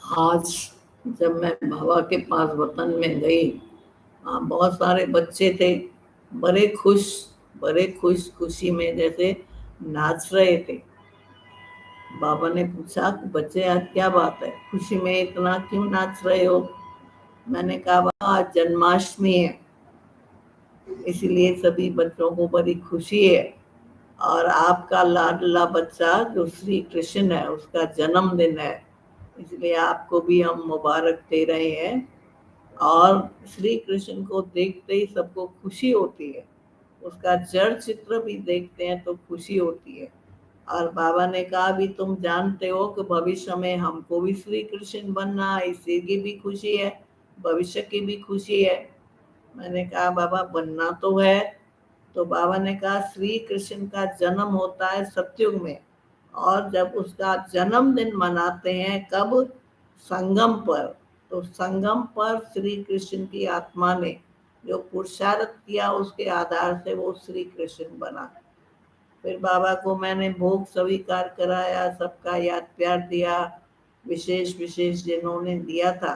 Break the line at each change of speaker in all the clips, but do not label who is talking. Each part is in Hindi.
आज जब मैं बाबा के पास वतन में गई, वहाँ बहुत सारे बच्चे थे, बड़े खुश, बड़े खुशी में जैसे नाच रहे थे। बाबा ने पूछा कि बच्चे आज क्या बात है, खुशी में इतना क्यों नाच रहे हो? मैंने कहा बाबा आज जन्माष्टमी है, इसलिए सभी बच्चों को बड़ी खुशी है। और आपका लाडला बच्चा जो श्री कृष्ण है, उसका जन्मदिन है, इसलिए आपको भी हम मुबारक दे रहे हैं। और श्री कृष्ण को देखते ही सबको खुशी होती है, उसका जड़ चित्र भी देखते हैं तो खुशी होती है। और बाबा ने कहा भी तुम जानते हो कि भविष्य में हमको भी श्री कृष्ण बनना है, इसकी भी खुशी है, भविष्य की भी खुशी है। मैंने कहा बाबा बनना तो है। तो बाबा ने कहा श्री कृष्ण का जन्म होता है सतयुग में, और जब उसका जन्मदिन मनाते हैं कब? संगम पर। तो संगम पर श्री कृष्ण की आत्मा ने जो पुरुषार्थ किया, उसके आधार से वो श्री कृष्ण बना। फिर बाबा को मैंने भोग स्वीकार कराया, सबका याद प्यार दिया, विशेष विशेष जिन्होंने दिया था,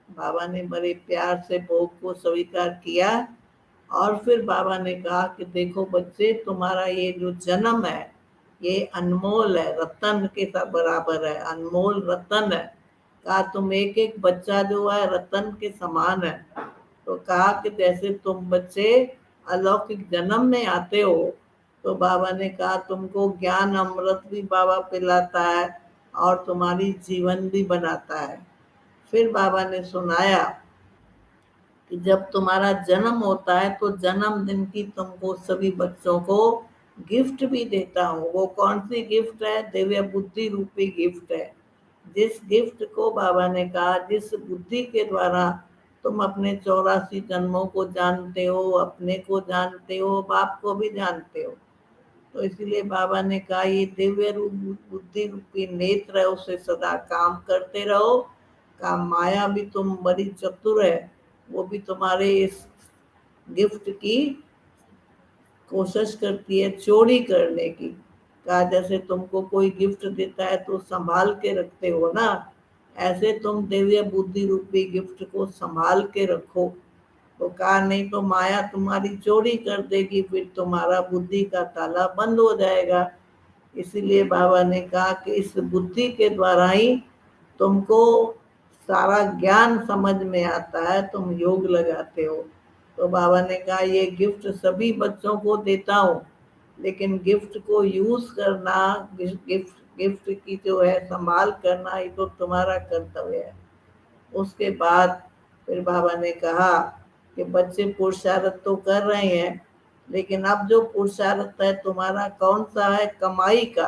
बाबा ने बड़े प्यार से भोग को स्वीकार किया। और फिर बाबा ने कहा कि देखो बच्चे, तुम्हारा ये जो जन्म है ये अनमोल है, रतन के सब बराबर है, अनमोल रतन है। कहा तुम एक एक बच्चा जो है रतन के समान है। तो कहा कि जैसे तुम बच्चे अलौकिक जन्म में आते हो, तो बाबा ने कहा तुमको ज्ञान अमृत भी बाबा पिलाता है और तुम्हारी जीवन भी बनाता है। फिर बाबा ने सुनाया कि जब तुम्हारा जन्म होता है तो जन्मदिन की तुमको सभी बच्चों को गिफ्ट भी देता हूँ। वो कौन सी गिफ्ट है? दिव्य बुद्धि रूपी गिफ्ट है। जिस गिफ्ट को बाबा ने कहा, जिस बुद्धि के द्वारा तुम अपने 84 जन्मों को जानते हो, अपने को जानते हो, बाप को भी जानते हो, तो इसलिए बाबा ने कहा ये दिव्य रूप बुद्धि रूपी नेत्र है, उससे सदा काम करते रहो। काम माया भी तुम बड़ी चतुर है, वो भी तुम्हारे इस गिफ्ट की कोशिश करती है चोरी करने की। कहा जैसे तुमको कोई गिफ्ट देता है तो संभाल के रखते हो ना, ऐसे तुम दिव्य बुद्धि रूपी गिफ्ट को संभाल के रखो। तो कहा नहीं तो माया तुम्हारी चोरी कर देगी, फिर तुम्हारा बुद्धि का ताला बंद हो जाएगा। इसीलिए बाबा ने कहा कि इस बुद्धि के द्वारा ही तुमको सारा ज्ञान समझ में आता है, तुम योग लगाते हो। तो बाबा ने कहा ये गिफ्ट सभी बच्चों को देता हूँ, लेकिन गिफ्ट को यूज करना, गिफ्ट गिफ्ट की जो है संभाल करना, ये तो तुम्हारा कर्तव्य है। उसके बाद फिर बाबा ने कहा कि बच्चे पुरुषार्थ तो कर रहे हैं, लेकिन अब जो पुरुषार्थ है तुम्हारा कौन सा है? कमाई का।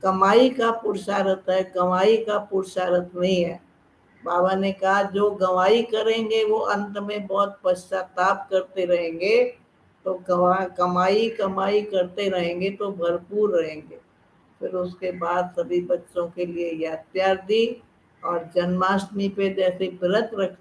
कमाई का पुरुषार्थ है, कमाई का पुरुषार्थ नहीं है। बाबा ने कहा जो गवाही करेंगे वो अंत में बहुत पश्चाताप करते रहेंगे। तो कमाई कमाई करते रहेंगे तो भरपूर रहेंगे। फिर उसके बाद सभी बच्चों के लिए याद प्यार दी। और जन्माष्टमी पे जैसे व्रत रख